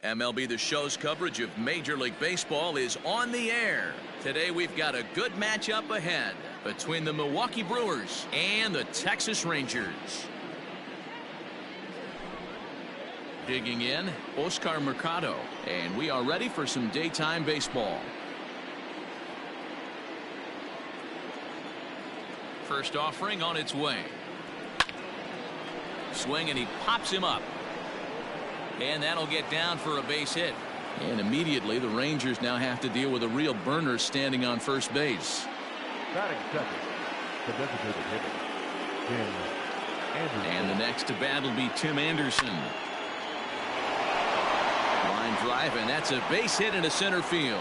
MLB The Show's coverage of Major League Baseball is on the air. Today we've got a good matchup ahead between the Milwaukee Brewers and the Texas Rangers. Digging in, Oscar Mercado, and we are ready for some daytime baseball. First offering on its way. Swing, and he pops him up. And that'll get down for a base hit. And immediately the Rangers now have to deal with a real burner standing on first base. Batting second, the designated hitter, Tim Anderson. And the next to bat will be Tim Anderson. Line drive, and that's a base hit into center field.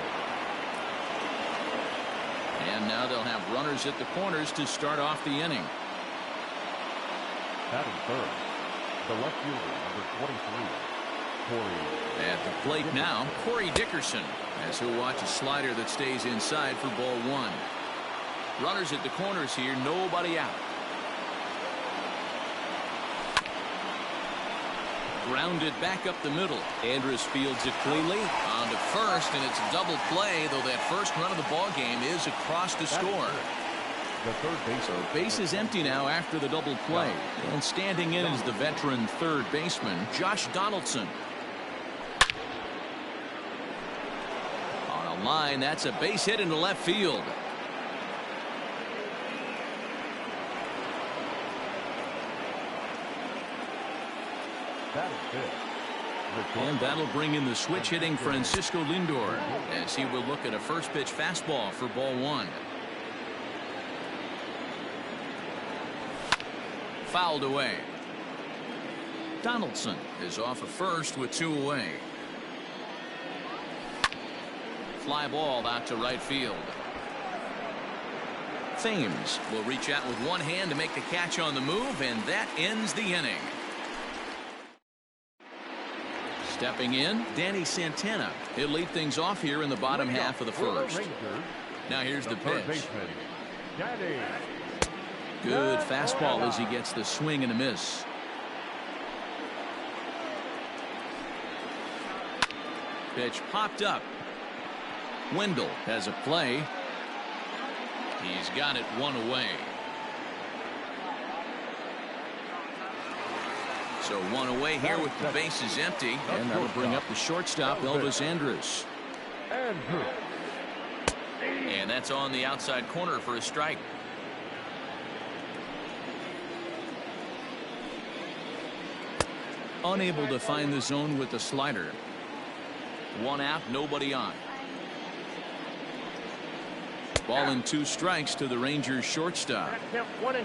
And now they'll have runners at the corners to start off the inning. Batting third, the left fielder, number 23. At the plate now, Corey Dickerson, as he'll watch a slider that stays inside for ball one. Runners at the corners here, nobody out. Grounded back up the middle. Andrus fields it cleanly on to first, and it's a double play, though that first run of the ball game is across the score. The third base. So base is empty now after the double play. And standing in is the veteran third baseman, Josh Donaldson. On a line, that's a base hit into left field. And that'll bring in the switch hitting Francisco Lindor, as he will look at a first pitch fastball for ball one. Fouled away. Donaldson is off of first with two away. Fly ball out to right field. Thames will reach out with one hand to make the catch on the move, and that ends the inning. Stepping in, Danny Santana. He'll lead things off here in the bottom half of the first. Now here's the pitch. Good fastball as he gets the swing and a miss. Pitch popped up. Wendell has a play. He's got it one away. So one away here with the bases empty, and that'll bring up the shortstop, Elvis Andrus. And that's on the outside corner for a strike. Unable to find the zone with the slider. One out, nobody on. Ball and two strikes to the Rangers shortstop. 1-2.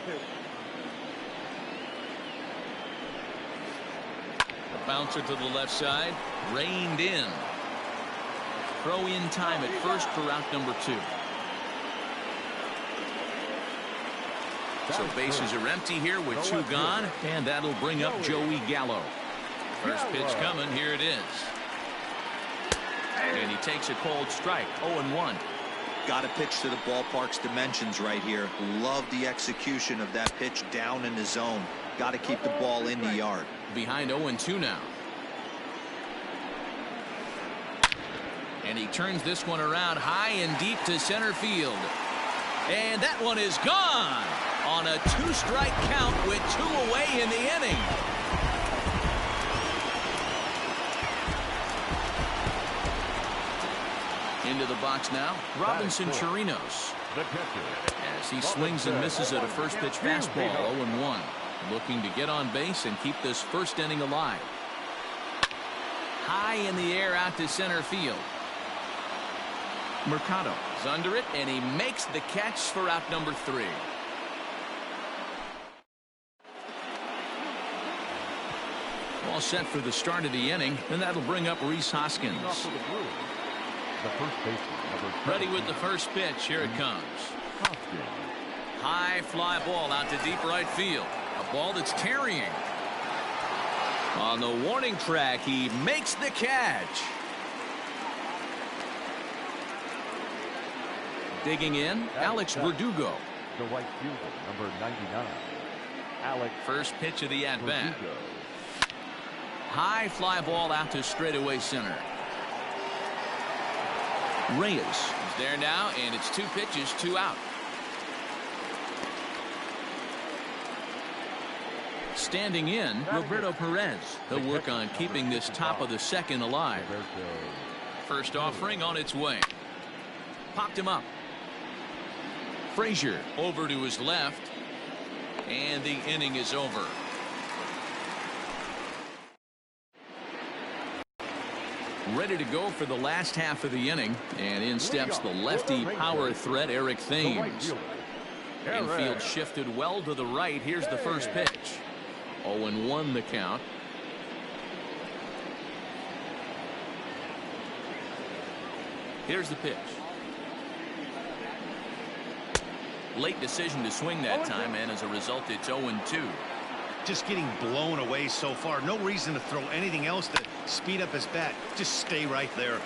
Bouncer to the left side, reined in. Throw in time at first for out number two. So bases are empty here with two gone, and that'll bring up Joey Gallo. First pitch coming, here it is. And he takes a cold strike, 0-1. Got to pitch to the ballpark's dimensions right here. Love the execution of that pitch down in the zone. Got to keep the ball in the yard. Behind 0-2 now. And he turns this one around high and deep to center field. And that one is gone on a two-strike count with two away in the inning. Into the box now, Robinson Chirinos. As he swings and misses at a first pitch fastball, 0-1. Looking to get on base and keep this first inning alive. High in the air out to center field. Mercado is under it, and he makes the catch for out number three. All set for the start of the inning, and that'll bring up Rhys Hoskins. Ready with the first pitch. Here it comes. High fly ball out to deep right field. A ball that's carrying. On the warning track, he makes the catch. Digging in, Alex Verdugo. The right fielder, number 99. Alex. First pitch of the at-bat. High fly ball out to straightaway center. Reyes is there now, and it's 2 pitches, 2 out. Standing in, Roberto Perez. He'll work on keeping this top of the second alive. First offering on its way. Popped him up. Frazier over to his left, and the inning is over. Ready to go for the last half of the inning, and in steps the lefty power threat Eric Thames. Infield shifted well to the right. Here's the first pitch. 0-1 the count. Here's the pitch. Late decision to swing that time, and as a result it's 0-2. Just getting blown away so far. No reason to throw anything else to speed up his bat. Just stay right there.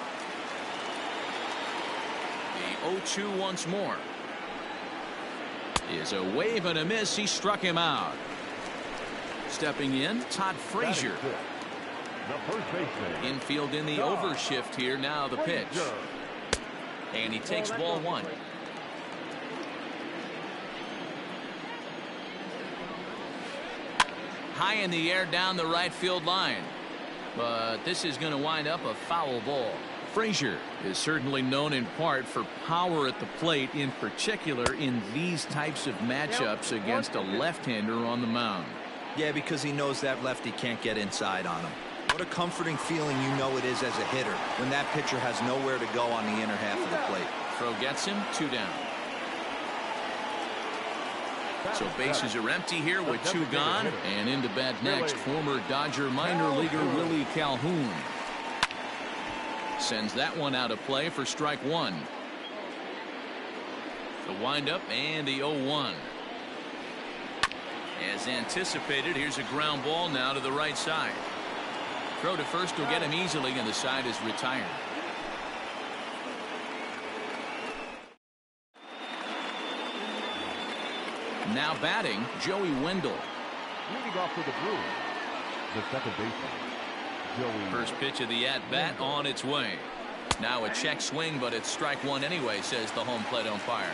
The 0-2 once more. Is a wave and a miss. He struck him out. Stepping in, Todd Frazier. Infield in the overshift here. Now the pitch. And he takes ball 1. High in the air down the right field line. But this is going to wind up a foul ball. Frazier is certainly known in part for power at the plate, in particular in these types of matchups against a left-hander on the mound. Yeah, because he knows that lefty can't get inside on him. What a comforting feeling you know it is as a hitter when that pitcher has nowhere to go on the inner half of the plate. Throw gets him, 2 down. So bases are empty here with 2 gone, and into bat next, former Dodger minor leaguer Willie Calhoun. Sends that one out of play for strike 1. The windup and the 0-1. As anticipated, here's a ground ball now to the right side. Throw to first will get him easily, and the side is retired. Now batting, Joey Wendell. Leading off for the Brewers, the second baseman, Joey. First pitch of the at-bat on its way. Now a check swing, but it's strike 1 anyway, says the home plate umpire.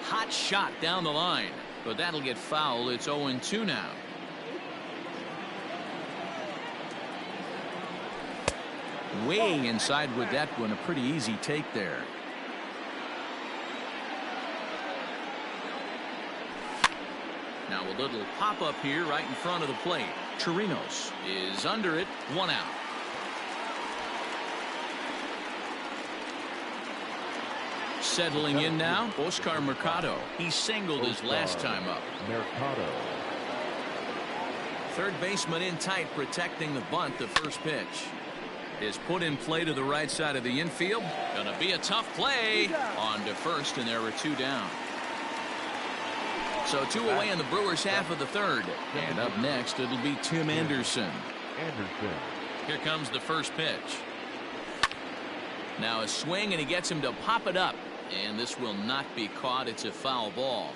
Hot shot down the line, but that'll get fouled. It's 0-2 now. Way inside with that one. A pretty easy take there. Now a little pop-up here right in front of the plate. Chirinos is under it. 1 out. Settling in now, Oscar Mercado. He singled his last time up. Mercado. Third baseman in tight, protecting the bunt. The first pitch is put in play to the right side of the infield. Gonna be a tough play. On to first, and there are 2 down. So 2 away in the Brewers half of the third. And up next, it'll be Tim Anderson. Here comes the first pitch. Now a swing, and he gets him to pop it up. And this will not be caught. It's a foul ball.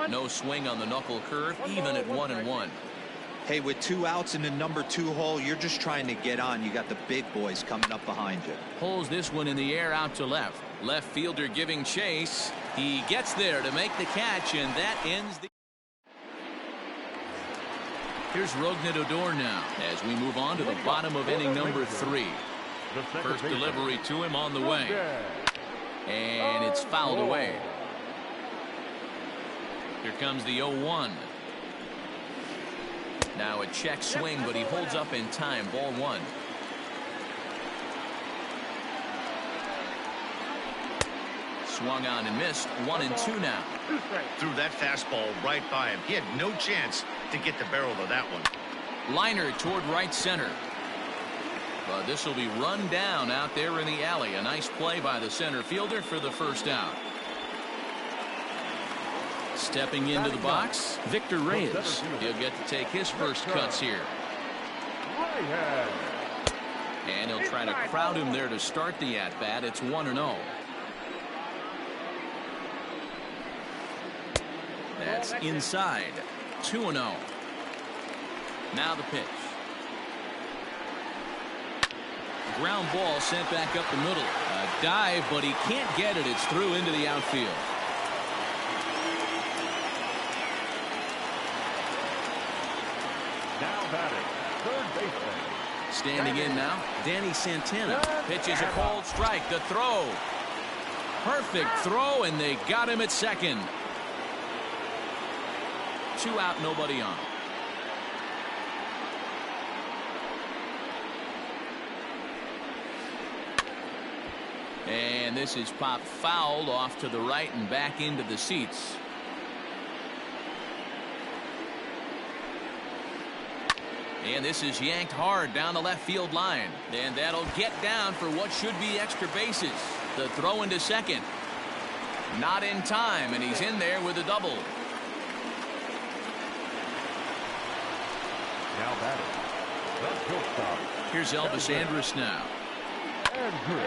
No swing on the knuckle curve, even at 1-1. Hey, with 2 outs in the number 2 hole, you're just trying to get on. You got the big boys coming up behind you. Pulls this one in the air out to left. Left fielder giving chase. He gets there to make the catch, and that ends the... Here's Rougned Odor now as we move on to the bottom of inning number 3. First delivery to him on the way. And it's fouled away. Here comes the 0-1. Now a check swing, but he holds up in time. Ball 1. Swung on and missed. 1-2 now. Threw that fastball right by him. He had no chance to get the barrel of that one. Liner toward right center. But this will be run down out there in the alley. A nice play by the center fielder for the first out. Stepping into the box, Victor Reyes. He'll get to take his first cuts here. And he'll try to crowd him there to start the at-bat. It's 1-0. That's inside. 2-0. Now the pitch. Ground ball sent back up the middle. A dive, but he can't get it. It's through into the outfield. Now batting, third baseman. Standing in now, Danny Santana. Pitches a cold strike. The throw. Perfect throw, and they got him at second. 2 out, nobody on. And this is popped foul off to the right and back into the seats. And this is yanked hard down the left field line. And that'll get down for what should be extra bases. The throw into second. Not in time, and he's in there with a double. Now batting, the shortstop. Here's Elvis Andrus now.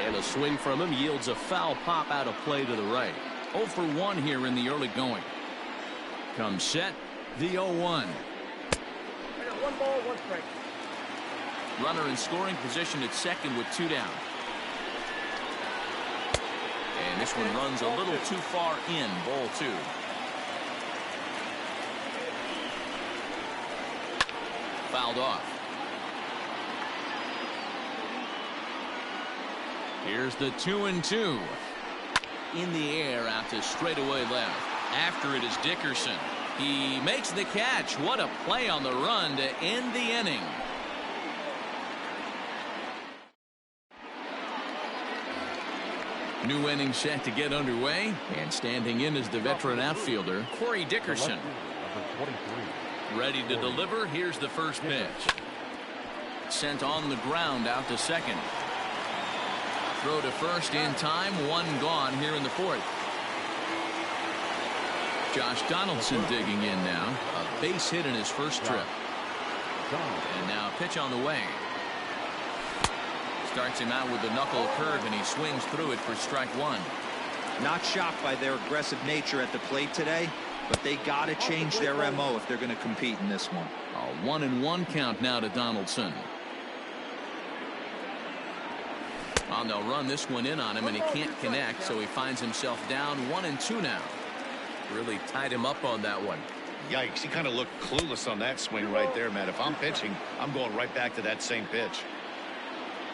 And a swing from him yields a foul pop out of play to the right. 0 for 1 here in the early going. Comes set, the 0-1. 1 ball, 1 strike. Runner in scoring position at second with 2 down. And this one runs a little too far in, ball 2. Fouled off. Here's the 2-2. In the air out to straightaway left. After it is Dickerson. He makes the catch. What a play on the run to end the inning. New inning set to get underway. And standing in is the veteran outfielder, Corey Dickerson. Number 23. Ready to deliver. Here's the first pitch. Sent on the ground out to second. Throw to first in time. 1 gone here in the 4th. Josh Donaldson digging in now. A base hit in his first trip. And now a pitch on the way. Starts him out with the knuckle curve, and he swings through it for strike 1. Not shocked by their aggressive nature at the plate today, but they got to change their MO if they're going to compete in this one. A 1-1 count now to Donaldson. Well, they'll run this one in on him, and he can't connect, so he finds himself down 1-2 now. Really tied him up on that one. Yikes, he kind of looked clueless on that swing right there, man. If I'm pitching, I'm going right back to that same pitch.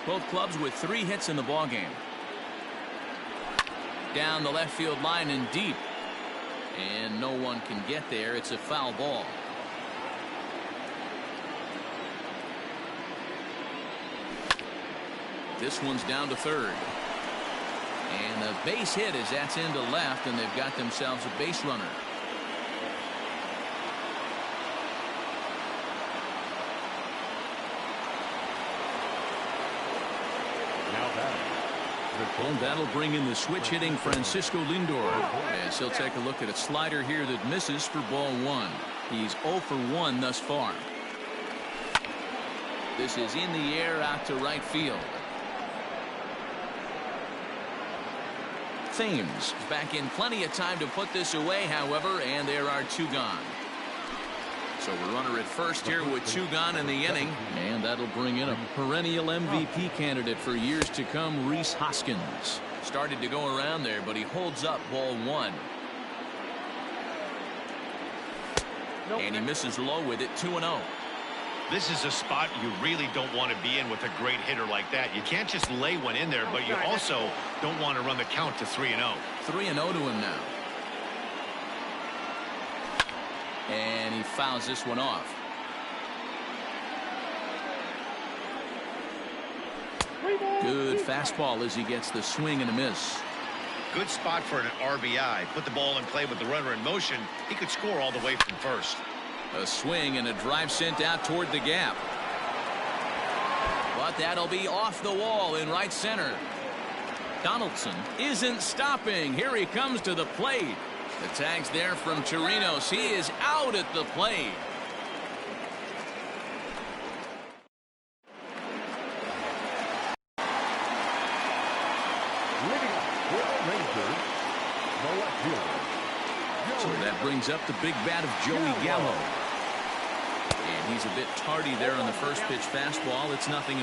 Both clubs with 3 hits in the ballgame. Down the left field line and deep. And no one can get there. It's a foul ball. This one's down to third. And a base hit as that's into left, and they've got themselves a base runner. And that'll bring in the switch hitting Francisco Lindor, as he'll take a look at a slider here that misses for ball 1. He's 0 for 1 thus far. This is in the air out to right field. Thames back in plenty of time to put this away, however, and there are 2 gone. So a runner at first here with 2 gone in the inning, and that'll bring in a perennial MVP candidate for years to come, Rhys Hoskins. Started to go around there, but he holds up ball 1. And he misses low with it, 2-0. This is a spot you really don't want to be in with a great hitter like that. You can't just lay one in there, but you also don't want to run the count to 3-0. 3-0 to him now. And he fouls this one off. Good fastball as he gets the swing and a miss. Good spot for an RBI. Put the ball in play with the runner in motion. He could score all the way from first. A swing and a drive sent out toward the gap. But that'll be off the wall in right center. Donaldson isn't stopping. Here he comes to the plate. The tag's there from Chirinos. He is out at the plate. Leading off for the Rangers, the left fielder. So that brings up the big bat of Joey Gallo. And he's a bit tardy there on the first pitch fastball. It's 0-1.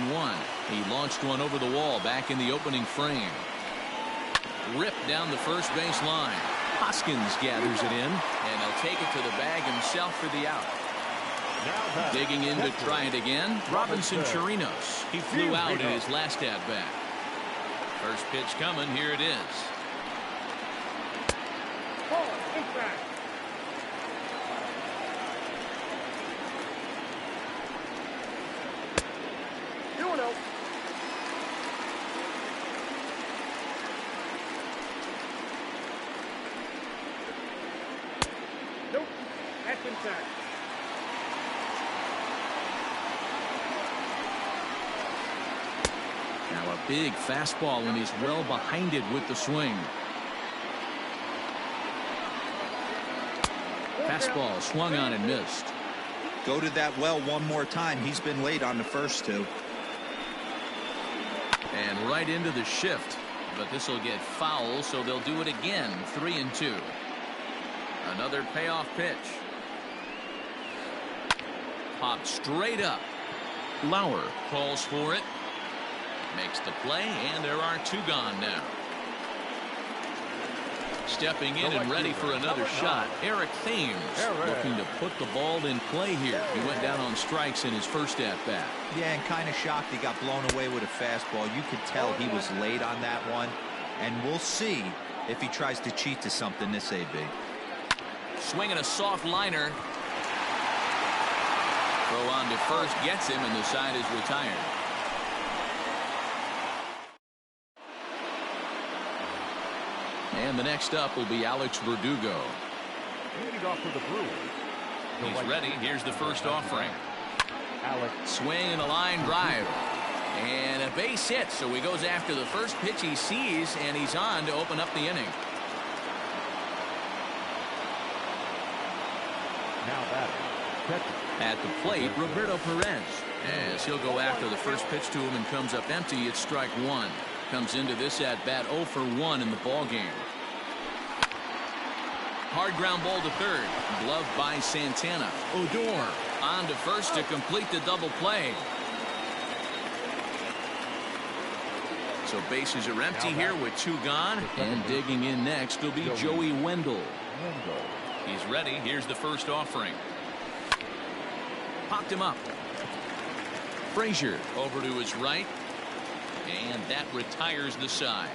He launched one over the wall back in the opening frame. Ripped down the first base line. Hoskins gathers it in, and he'll take it to the bag himself for the out. Digging in to try it again, Robinson Chirinos. He flew out in his last at-bat. First pitch coming, here it is. Ball, inside. Nope, that's inside. Now a big fastball, and he's well behind it with the swing. Fastball swung on and missed. Go to that well one more time. He's been late on the first two. And right into the shift. But this will get foul, so they'll do it again. 3-2. Another payoff pitch. Popped straight up. Lauer calls for it. Makes the play, and there are two gone now. Stepping in and ready for another shot, Eric Thames looking to put the ball in play here. He went down on strikes in his first at-bat. Yeah, and kind of shocked he got blown away with a fastball. You could tell he was late on that one, and we'll see if he tries to cheat to something this AB. Swinging a soft liner. Throw on to first gets him, and the side is retired. And the next up will be Alex Verdugo. Leading off for the Brewers. He's ready. Here's the first offering. Alex. Swing and a line drive. And a base hit. So he goes after the first pitch he sees, and he's on to open up the inning. Now batting. Catcher. At the plate, Roberto Perez. As he'll go after the first pitch to him and comes up empty, it's strike one. Comes into this at bat 0 for 1 in the ball game. Hard ground ball to third. Gloved by Santana. Odor on to first to complete the double play. So bases are empty here with two gone. And digging in next will be Joey Wendell. He's ready. Here's the first offering. Popped him up. Frazier over to his right. And that retires the side.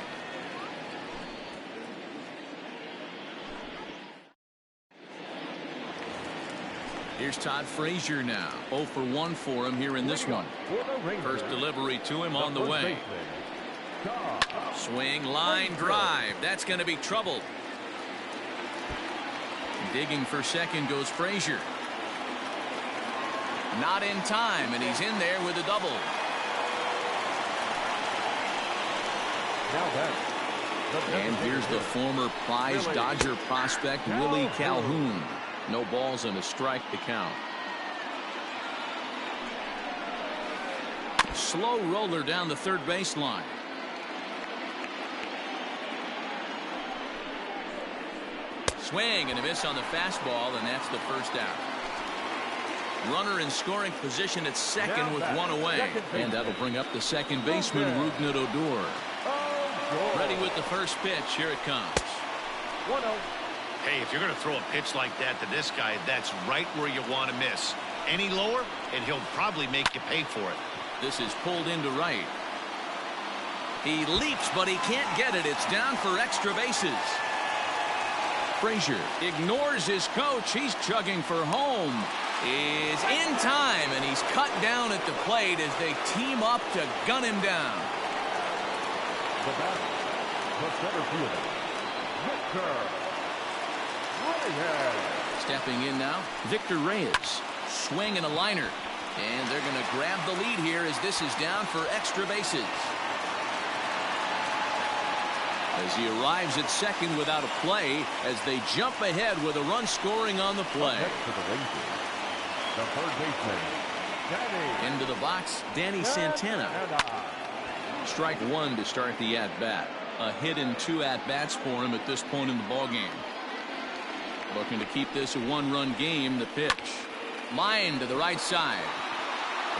Here's Todd Frazier now. 0 for 1 for him here in this one. First delivery to him on the way. Swing, line drive. That's going to be trouble. Digging for second goes Frazier. Not in time, and he's in there with a double. And here's the former prize Dodger prospect Willie Calhoun. No balls and a strike to count. Slow roller down the third baseline. Swing and a miss on the fastball, and that's the first out. Runner in scoring position at second with one away. And that'll bring up the second baseman, Rougned Odor. Ready with the first pitch. Here it comes. 1-0. Hey, if you're going to throw a pitch like that to this guy, that's right where you want to miss. Any lower, and he'll probably make you pay for it. This is pulled into right. He leaps, but he can't get it. It's down for extra bases. Frazier ignores his coach. He's chugging for home. Is in time, and he's cut down at the plate as they team up to gun him down. The batter, the center fielder, Victor Reyes. Stepping in now, Victor Reyes. Swing and a liner. And they're going to grab the lead here as this is down for extra bases. As he arrives at second without a play, as they jump ahead with a run scoring on the play. To the Rangers, the third baseman, Danny. Into the box, Danny Santana. Strike one to start the at-bat. A hit and 2 at-bats for him at this point in the ballgame. Looking to keep this a one-run game. The pitch. Line to the right side.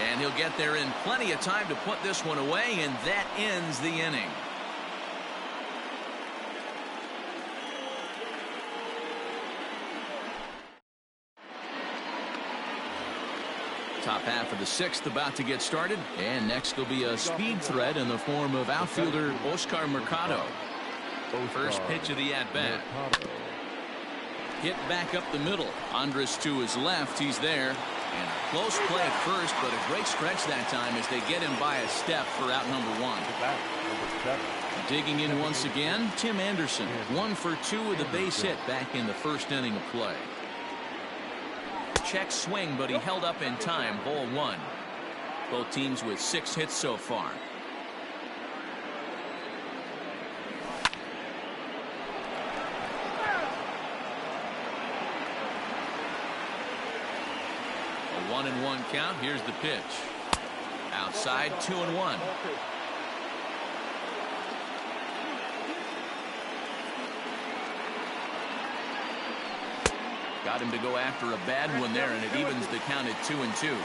And he'll get there in plenty of time to put this one away, and that ends the inning. Top half of the 6th about to get started, and next will be a speed threat in the form of outfielder Oscar Mercado. First pitch of the at-bat. Hit back up the middle. Andres to his left. He's there. And a close play at first, but a great stretch that time as they get him by a step for out number 1. Digging in once again, Tim Anderson. 1 for 2 with a base hit back in the first inning of play. Check swing, but he held up in time. Ball 1. Both teams with 6 hits so far. A 1-1 count. Here's the pitch. Outside, 2-1. Got him to go after a bad one there, and it evens the count at 2-2.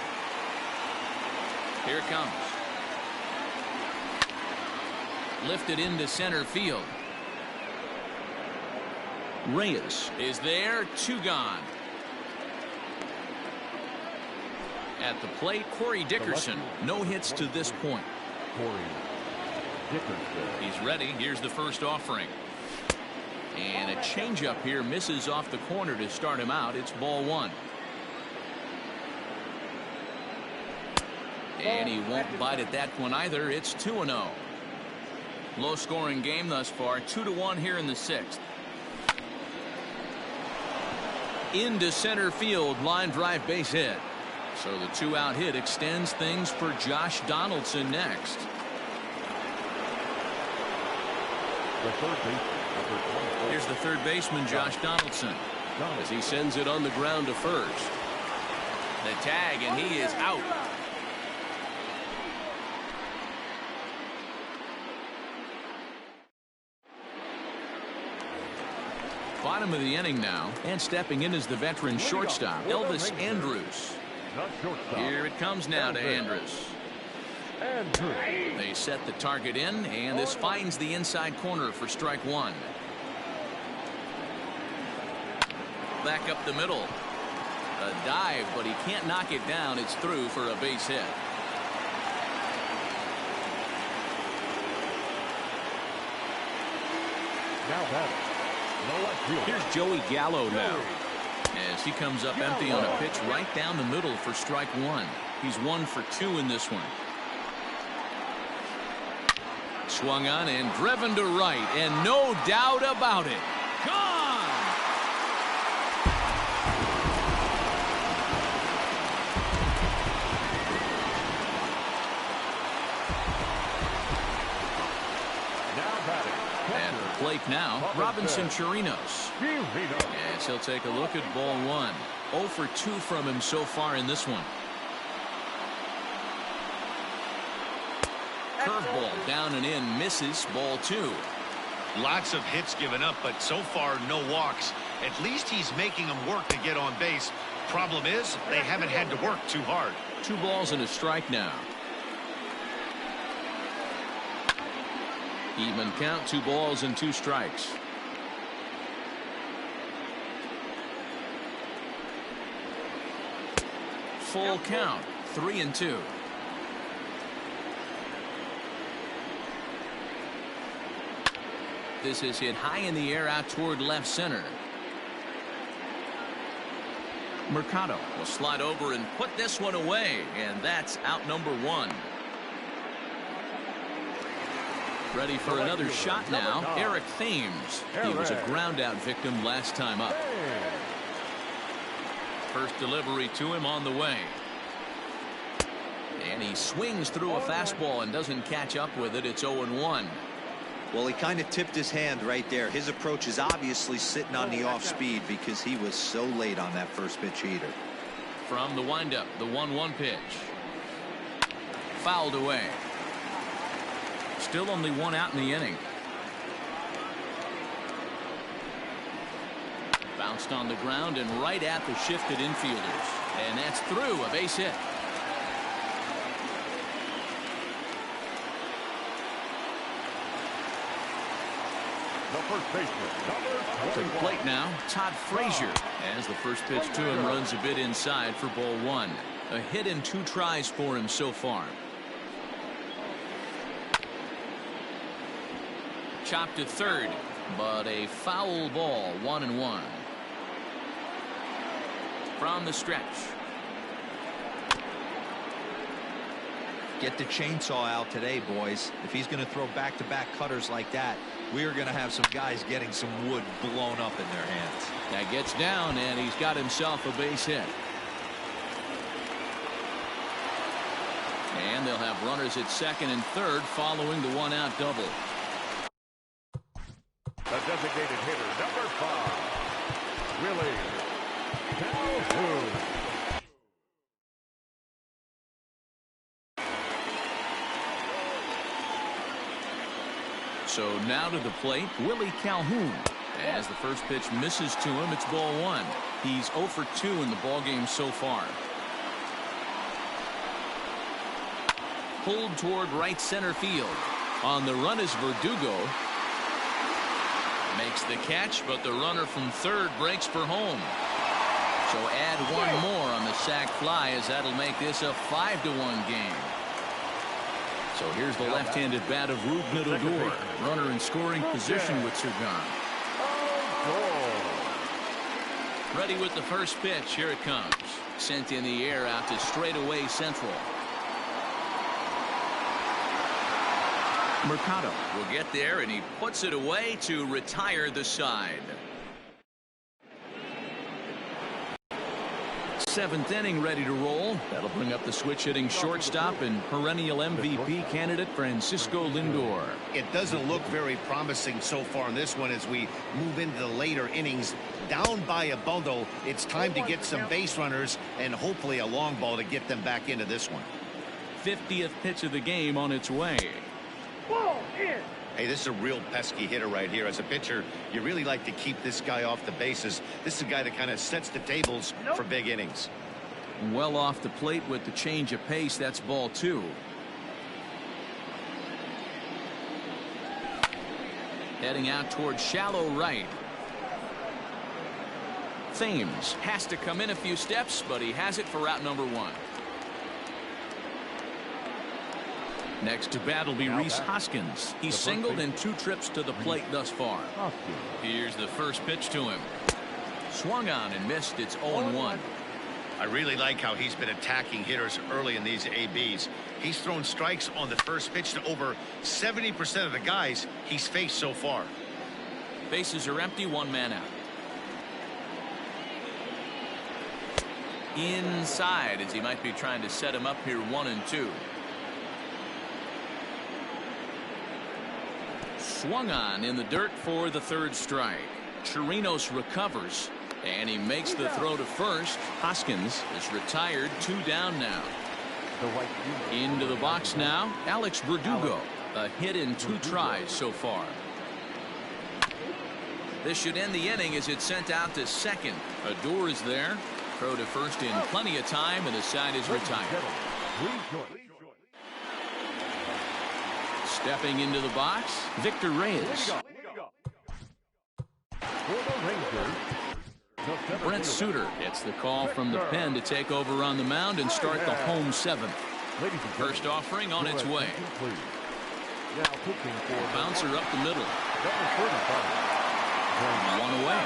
Here it comes. Lifted into center field. Reyes is there. 2 gone. At the plate, Corey Dickerson. No hits to this point. He's ready. Here's the first offering. And a changeup here misses off the corner to start him out. It's ball 1. And he won't bite at that one either. It's 2-0. Low scoring game thus far. 2-1 here in the 6th. Into center field. Line drive base hit. So the 2-out hit extends things for Josh Donaldson next. Here's the third baseman, Josh Donaldson, as he sends it on the ground to first. The tag, and he is out. Bottom of the inning now, and stepping in is the veteran shortstop, Elvis Andrus. Here it comes now to Andrus. They set the target in, and this finds the inside corner for strike 1. Back up the middle. A dive, but he can't knock it down. It's through for a base hit. Here's Joey Gallo now, as he comes up empty on a pitch right down the middle for strike 1. He's 1 for 2 in this one. Swung on and driven to right, and no doubt about it. Gone! At the plate now, Robinson Chirinos. As he'll take a look at ball 1. 0 for 2 from him so far in this one. Curveball down and in, misses. Ball 2. Lots of hits given up, but so far no walks. At least he's making them work to get on base. Problem is, they haven't had to work too hard. 2 balls and a strike now. Even count, 2 balls and 2 strikes. Full count, 3-2. This is hit high in the air out toward left center. Mercado will slide over and put this one away, and that's out number 1. Ready for another shot now, Eric Thames. He was a ground out victim last time up. First delivery to him on the way. And he swings through a fastball and doesn't catch up with it. It's 0-1. Well, he kind of tipped his hand right there. His approach is obviously sitting on the off speed because he was so late on that first pitch heater. From the windup, the 1-1 pitch. Fouled away. Still only 1 out in the inning. Bounced on the ground and right at the shifted infielders. And that's through, a base hit. The first baseman, To the plate now, Todd Frazier. As the first pitch to him runs a bit inside for ball one. A hit and 2 tries for him so far. Chopped to third, but a foul ball, 1-1. From the stretch. Get the chainsaw out today, boys. If he's going to throw back-to-back cutters like that, we are going to have some guys getting some wood blown up in their hands. That gets down, and he's got himself a base hit. And they'll have runners at second and third following the 1-out double. the designated hitter, number 5, Willie Calhoun. So now to the plate, Willie Calhoun. As the first pitch misses to him, it's ball one. He's 0 for 2 in the ballgame so far. Pulled toward right center field. On the run is Verdugo. Makes the catch, but the runner from third breaks for home. So add one more on the sac fly, as that'll make this a 5-1 game. So here's the left-handed bat of Rougned Odor. Runner in scoring position with Sergan. Ready with the first pitch. Here it comes. Sent in the air out to straightaway central. Mercado will get there, and he puts it away to retire the side. 7th inning ready to roll. That'll bring up the switch-hitting shortstop and perennial MVP candidate Francisco Lindor. It doesn't look very promising so far in this one as we move into the later innings. Down by a bundle, it's time to get some base runners and hopefully a long ball to get them back into this one. 50th pitch of the game on its way. Ball in. Hey, this is a real pesky hitter right here. As a pitcher, you really like to keep this guy off the bases. This is a guy that kind of sets the tables for big innings. Well off the plate with the change of pace. That's ball 2. Heading out toward shallow right. Thames has to come in a few steps, but he has it for route number 1. Next to bat will be Rhys Hoskins. He's singled in 2 trips to the plate thus far. Here's the first pitch to him. Swung on and missed. It's 0-1. I really like how he's been attacking hitters early in these ABs. He's thrown strikes on the first pitch to over 70% of the guys he's faced so far. Bases are empty, 1 man out. Inside, as he might be trying to set him up here, 1-2. Swung on in the dirt for the 3rd strike. Chirinos recovers, and he makes the throw to first. Hoskins is retired, 2 down now. Into the box now, Alex Verdugo. A hit in 2 tries so far. This should end the inning as it's sent out to second. Odor is there. Throw to first in plenty of time, and the side is retired. Stepping into the box, Victor Reyes. Brent Suter gets the call from the pen to take over on the mound and start the home 7th. First offering on its way. Bouncer up the middle. 1 away.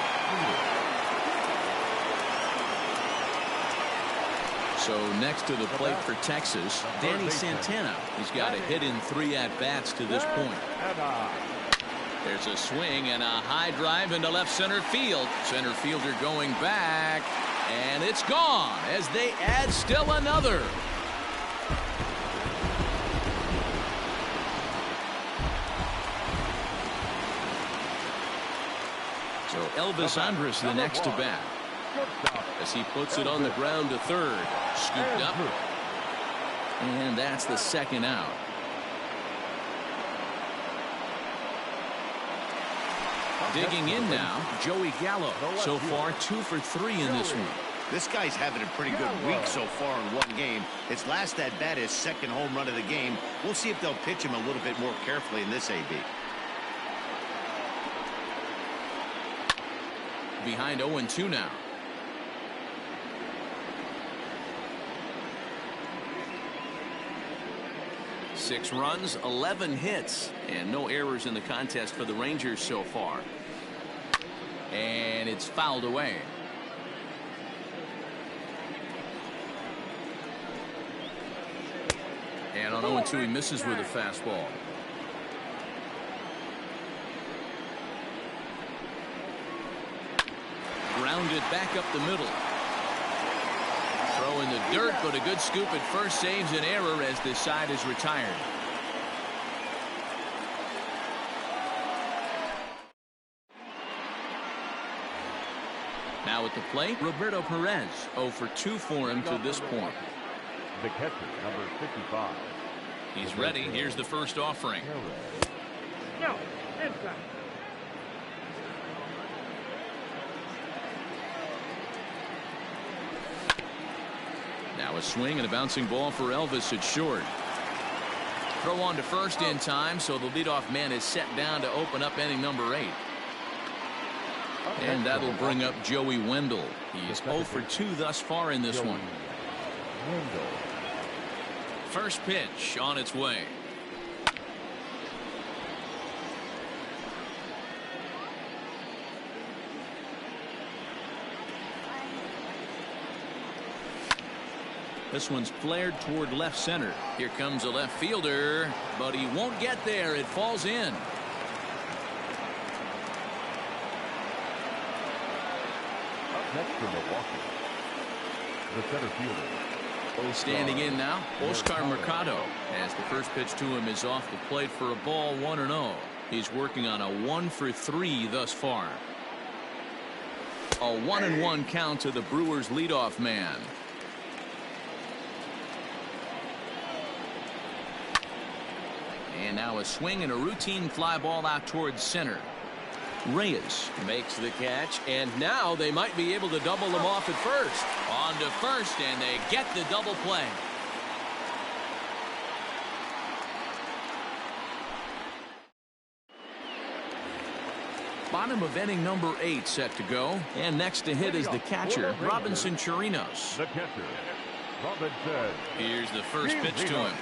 So next to the plate for Texas, Danny Santana. He's got a hit in 3 at-bats to this point. There's a swing and a high drive into left center field. Center fielder going back, and it's gone as they add still another. So Elvis Andrus the next to bat, as he puts it on the ground to third. Scooped up, and that's the 2nd out. Digging in now, Joey Gallo. So far, 2 for 3 in this one. This guy's having a pretty good week so far in one game. His last at-bat is second home run of the game. We'll see if they'll pitch him a little bit more carefully in this AB. Behind 0-2 now. Six runs, 11 hits, and no errors in the contest for the Rangers so far. And it's fouled away. And on 0-2, he misses with a fastball. Grounded back up the middle. Throw in the dirt, but a good scoop at first saves an error as this side is retired. Now at the plate, Roberto Perez. 0 for 2 for him to this point. The catcher, number 55. He's ready. Here's the first offering. No, inside. Now a swing and a bouncing ball for Elvis at short. Throw on to first in time, so the leadoff man is set down to open up inning number 8. And that'll bring up Joey Wendell. He's 0 for 2 thus far in this one. First pitch on its way. This one's flared toward left center. Here comes a left fielder, but he won't get there. It falls in. Up next for Milwaukee, the center fielder. Standing in now, Oscar Mercado, as the first pitch to him is off the plate for a ball, 1-0. He's working on a 1 for 3 thus far. A 1-1 count to the Brewers leadoff man. And now a swing and a routine fly ball out towards center. Reyes makes the catch, and now they might be able to double them off at first. On to first, and they get the double play. Bottom of inning number 8 set to go, and next to hit is the catcher, Robinson Chirinos. The catcher, Robinson. Here's the first pitch to him.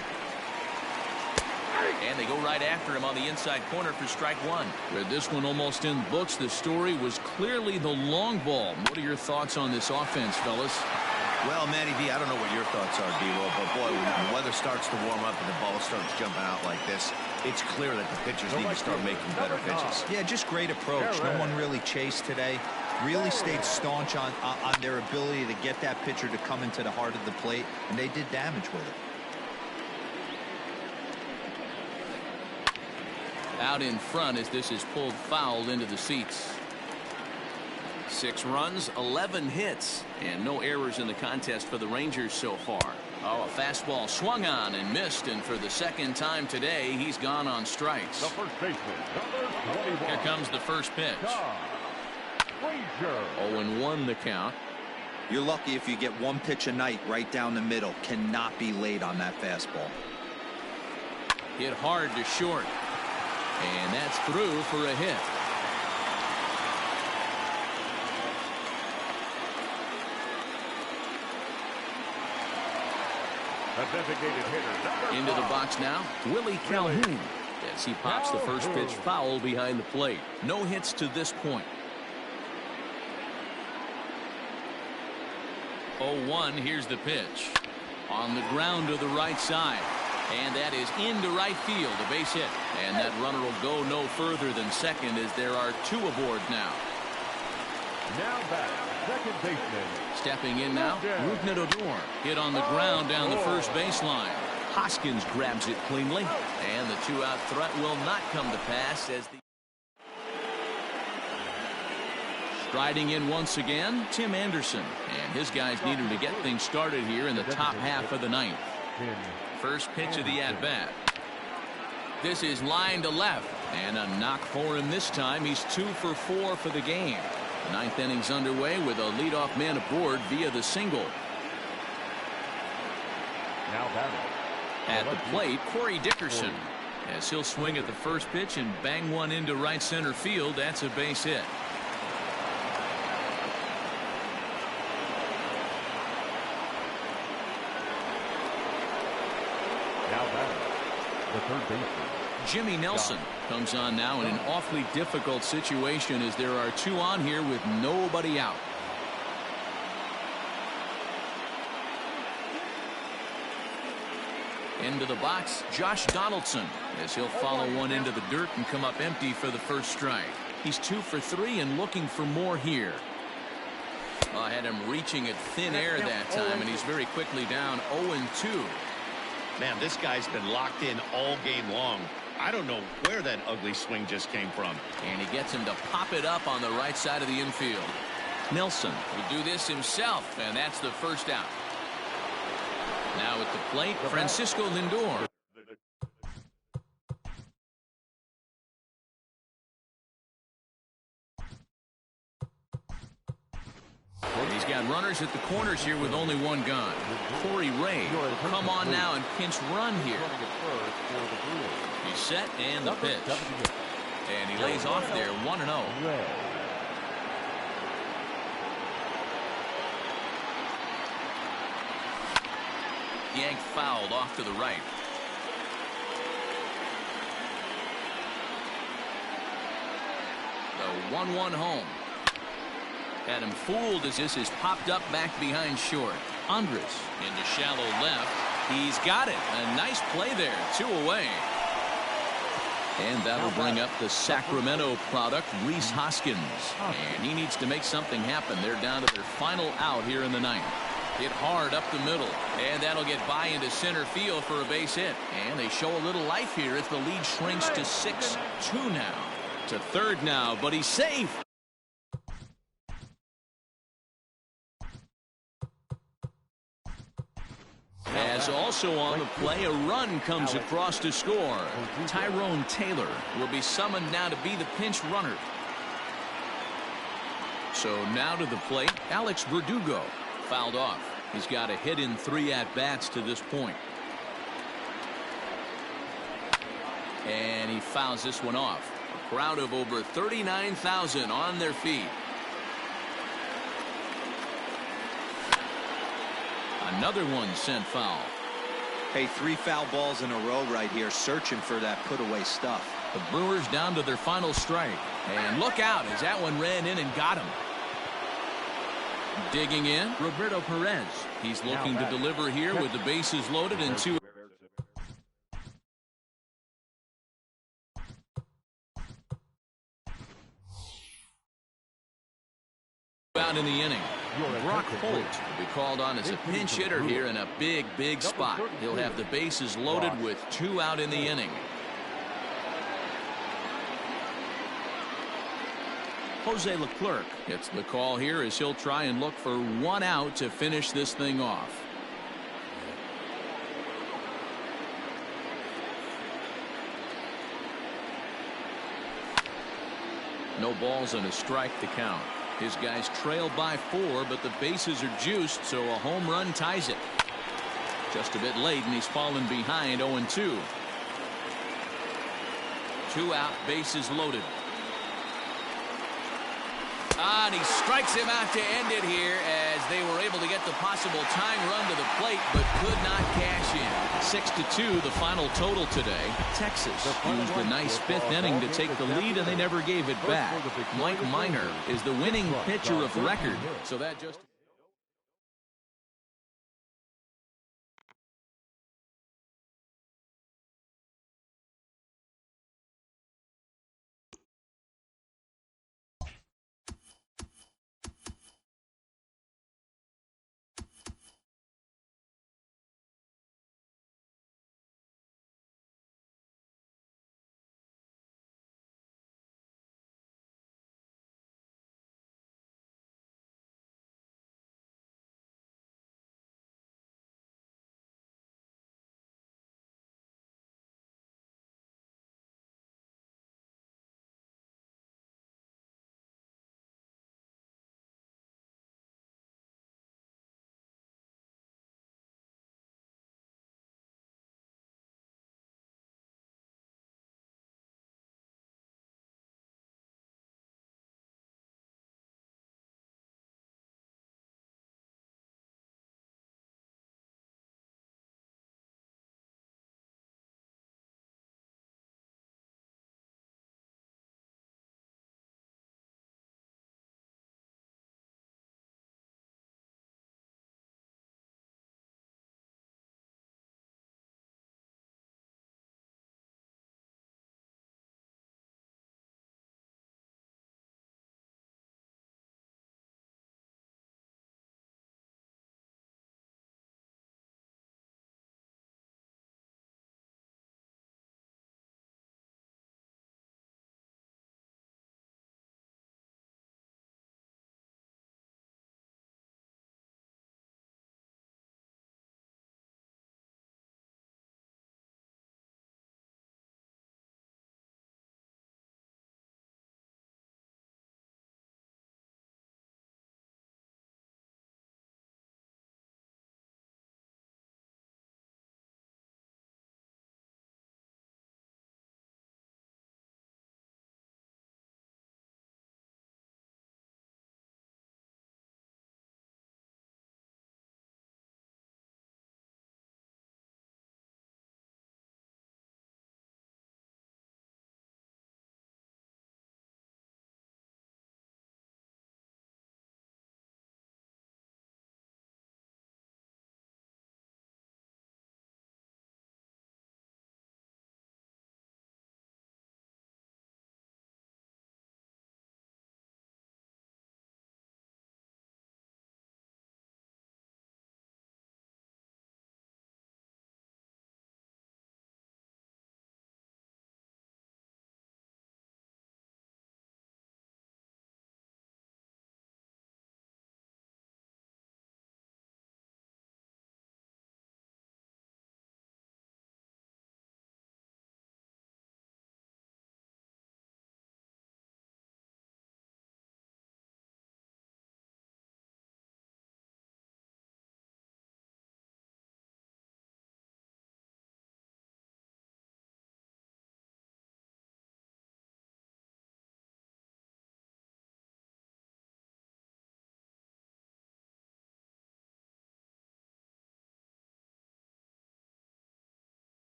And they go right after him on the inside corner for strike 1. With this one almost in the books, the story was clearly the long ball. What are your thoughts on this offense, fellas? Well, Matty B, I don't know what your thoughts are, D-Lo, but boy, when the weather starts to warm up and the ball starts jumping out like this, it's clear that the pitchers need to start making better pitches. Yeah, just great approach. No one really chased today. Really stayed staunch on their ability to get that pitcher to come into the heart of the plate, and they did damage with it. Out in front as this is pulled foul into the seats. 6 runs, 11 hits, and no errors in the contest for the Rangers so far. Oh, a fastball swung on and missed, and for the second time today, he's gone on strikes. The first baseman, number 21. Here comes the first pitch. 0-1 the count. You're lucky if you get one pitch a night right down the middle. Cannot be late on that fastball. Hit hard to short. And that's through for a hit. A designated hitter, into the box now, Willie Calhoun, as he pops the first pitch foul behind the plate. No hits to this point. 0-1, here's the pitch. On the ground to the right side. And that is into right field, a base hit. And that runner will go no further than second as there are 2 aboard now. Now back, second baseman. Stepping in now, Rougned Odor. Hit on the ground down the first baseline. Hoskins grabs it cleanly. And the 2-out threat will not come to pass as the... Striding in once again, Tim Anderson. And his guys need him to get things started here in the top half of the 9th. First pitch of the at-bat. This is line to left, and a knock for him this time. He's 2 for 4 for the game. The ninth inning's underway with a leadoff man aboard via the single. Now batting. At the plate, Corey Dickerson, as he'll swing at the first pitch and bang one into right center field. That's a base hit. Now batting. The third baseman. Jimmy Nelson comes on now in an awfully difficult situation as there are 2 on here with nobody out. Into the box, Josh Donaldson, as he'll follow one into the dirt and come up empty for the first strike. He's 2 for 3 and looking for more here. I had him reaching at thin air that time, and he's very quickly down 0-2. Man, this guy's been locked in all game long. I don't know where that ugly swing just came from. And he gets him to pop it up on the right side of the infield. Nelson will do this himself, and that's the first out. Now at the plate, Francisco Lindor. He's got runners at the corners here with only one gone. Corey Ray will come on now and pinch run here. He's set and the pitch. And he lays off there 1-0. Yank fouled off to the right. The 1-1 home. Had him fooled as this is popped up back behind short. Andres into shallow left. He's got it. A nice play there. 2 away. And that'll bring up the Sacramento product, Rhys Hoskins. And he needs to make something happen. They're down to their final out here in the ninth. Hit hard up the middle, and that'll get by into center field for a base hit. And they show a little life here as the lead shrinks to 6-2 now. To third now, but he's safe. As also on the play, a run comes across to score. Tyrone Taylor will be summoned now to be the pinch runner. So now to the plate, Alex Verdugo. Fouled off. He's got a hit in 3 at-bats to this point. And he fouls this one off. A crowd of over 39,000 on their feet. Another one sent foul. Hey, 3 foul balls in a row right here, searching for that put-away stuff. The Brewers down to their final strike. And look out as that one ran in and got him. Digging in, Roberto Perez. He's looking to deliver here with the bases loaded and 2 out in the inning. Brock Holt will be called on as a pinch hitter here in a big spot. He'll have the bases loaded with 2 out in the inning. Jose Leclerc gets the call here as he'll try and look for 1 out to finish this thing off. No balls and a strike to count. His guys trail by 4, but the bases are juiced, so a home run ties it. Just a bit late, and he's fallen behind 0-2. 2 out, bases loaded. And he strikes him out to end it here as they were able to get the possible tying run to the plate but could not cash in. 6-2 the final total today. Texas used a nice 5th inning to take the lead and they never gave it back. Mike Minor is the winning pitcher of record, so that just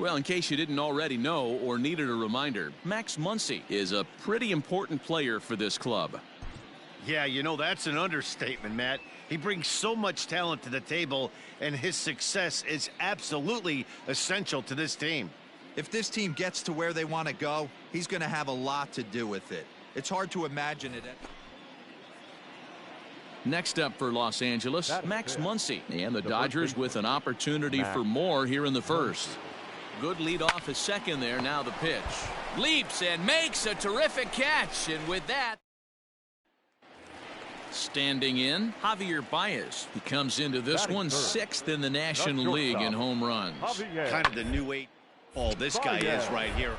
Well, in case you didn't already know or needed a reminder, Max Muncy is a pretty important player for this club. Yeah, you know, that's an understatement, Matt. He brings so much talent to the table, and his success is absolutely essential to this team. If this team gets to where they want to go, he's going to have a lot to do with it. It's hard to imagine it. Next up for Los Angeles, Max Muncy. And the Dodgers with an opportunity for more here in the first. Good lead off his second there. Now the pitch. Leaps and makes a terrific catch. And with that, standing in, Javier Baez. He comes into this one sixth in the National League in home runs. Kind of the new eight ball this guy is right here.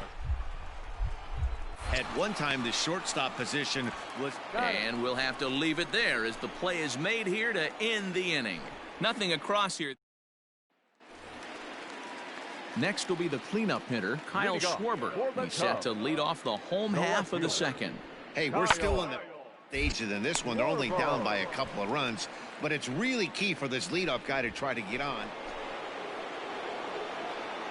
At one time, the shortstop position was... And we'll have to leave it there as the play is made here to end the inning. Nothing across here. Next will be the cleanup hitter, Kyle Schwarber. He's set to lead off the home half of the second. Hey, we're still in the stages in this one. They're only down by a couple of runs, but it's really key for this leadoff guy to try to get on.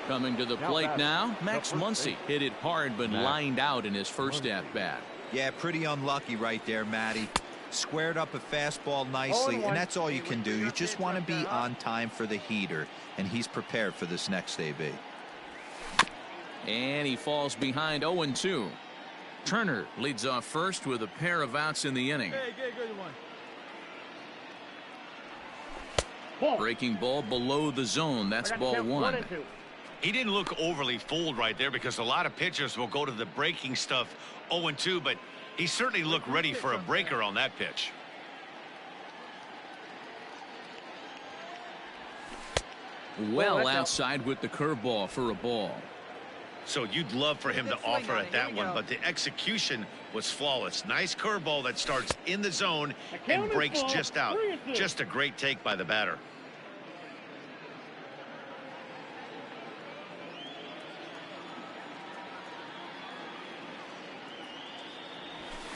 Coming to the plate now, Max Muncy. Hit it hard but lined out in his first at-bat. Yeah, pretty unlucky right there, Matty. Squared up a fastball nicely, and that's all you can do. You just want to be on time for the heater, and he's prepared for this next AB. And he falls behind 0-2. Turner leads off first with a pair of outs in the inning. Breaking ball below the zone. That's ball one. He didn't look overly fooled right there because a lot of pitchers will go to the breaking stuff 0-2, but he certainly looked ready for a breaker on that pitch. Well outside with the curveball for a ball. So you'd love for him to offer at that one, but the execution was flawless. Nice curveball that starts in the zone and breaks just out. Just a great take by the batter.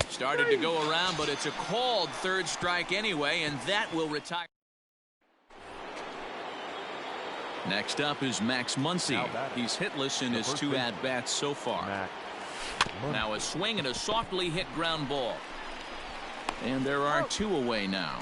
Started to go around, but it's a called third strike anyway, and that will retire. Next up is Max Muncy. He's hitless in his two at-bats so far. Now a swing and a softly hit ground ball. And there are two away now.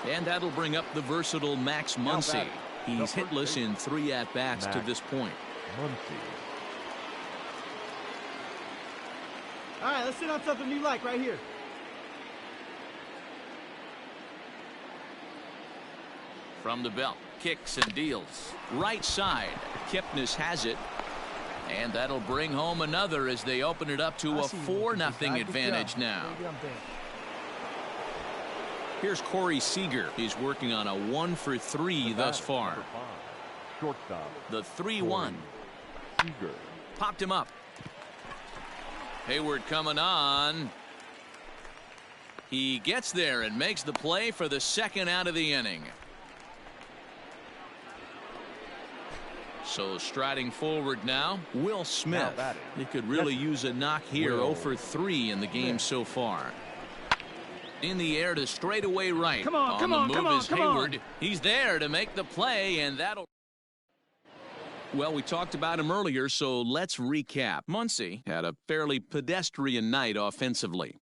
And that'll bring up the versatile Max Muncy. He's hitless in 3 at-bats to this point. All right, let's sit on something you like right here. From the belt, kicks and deals. Right side, Kipnis has it. And that'll bring home another as they open it up to a 4-0 advantage now. Here's Corey Seager. He's working on a 1-for-3 thus far. The 3-1. Popped him up. Hayward coming on. He gets there and makes the play for the second out of the inning. So striding forward now, Will Smith. He could really use a knock here. 0-for-3 in the game so far. In the air to straightaway right. On the move is Hayward. He's there to make the play, and that'll... Well, we talked about him earlier, so let's recap. Muncy had a fairly pedestrian night offensively.